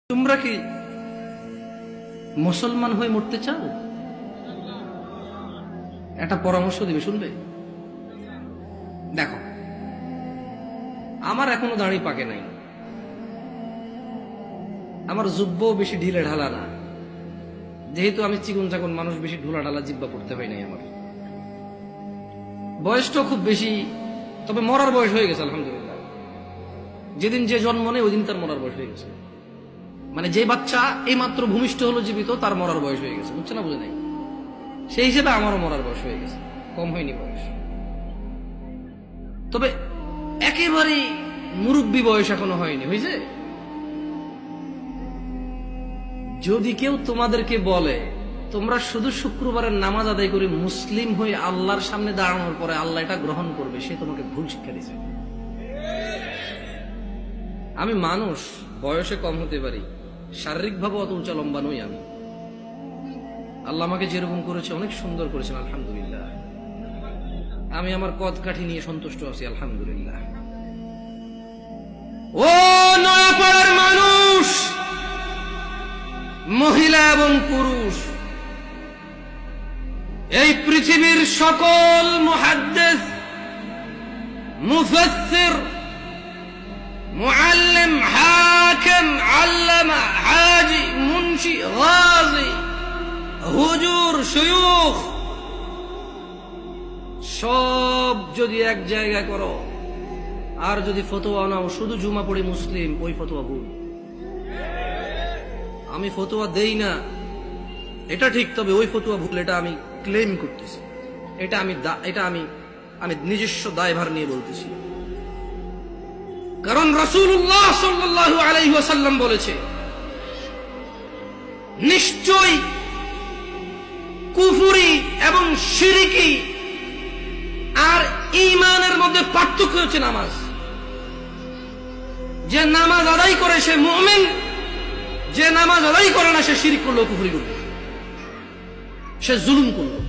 তোমরা কি মুসলমান হয়ে মরতে চাও? একটা পরামর্শ দিবে, শুনবে? দেখো, আমার এখনো দাড়ি পাকে নাই, আমার জুব্বও বেশি ঢিলে ঢালা না, যেহেতু আমি চিকন চাকন মানুষ, বেশি ঢোলা ঢালা জিব্বা পড়তে হয় নাই। আমার বয়সটাও খুব বেশি, তবে মরার বয়স হয়ে গেছে আলহামদুলিল্লাহ। যেদিন যে জন্ম নেই ওই দিন তার মরার বয়স হয়ে গেছে। মানে যে বাচ্চা এই মাত্র ভূমিষ্ঠ হলো জীবিত, তার মরার বয়স হয়ে গেছে, বুঝছে না? বুঝে নাই? সেই হিসেবে আমারও মরার বয়স হয়ে গেছে, কম হয়নি বয়স। তবে একেবারে মুরব্বী বয়স এখনো হয়নি, হয়েছে? যদি কেউ তোমাদেরকে বলে তোমরা শুধু শুক্রবারের নামাজ আদায় করে মুসলিম হয়ে আল্লাহর সামনে দাঁড়ানোর পরে আল্লাহ এটা গ্রহণ করবে, সে তোমাকে ভুল শিক্ষা দিছে। আমি মানুষ, বয়সে কম হতে পারি, শারীরিক ভাবে অত উঁচা লম্বা নই আমি। আল্লাহ আমাকে যেরকম করেছে অনেক সুন্দর করেছেন আলহামদুলিল্লাহ। আমি আমার কদ কাঠি নিয়ে সন্তুষ্ট আছি আলহামদুলিল্লাহ। ও নয়াপাড়ার মানুষ, মহিলা এবং পুরুষ, এই পৃথিবীর সকল মুহাদ্দিস, মুফাসসির, মুআল্লিম, হাকিম, আল্লামা, হাজি, মুন্সি, গাজী, হুজুর, শায়খ, সব যদি এক জায়গায় করো আর যদি ফতোয়া নাও শুধু জুমা পড়ে মুসলিম, ওই ফতোয়া ভুল। আমি ফতোয়া দেই না এটা ঠিক, তবে ওই ফতোয়া ভুল, এটা আমি ক্লেম করতেছি, এটা আমি নিজস্ব দায়ভার নিয়ে বলতেছি। কারণ রাসূলুল্লাহ সাল্লাল্লাহু আলাইহি ওয়াসাল্লাম বলেছে, নিশ্চয় কুফরি এবং শিরকি আর ঈমানের মধ্যে পার্থক্য হচ্ছে নামাজ। যে নামাজ আদায় করে সে মুমিন, যে নামাজ আদায় করে না সে শিরক করলো, কুফরি করলো, সে জুলুম করলো।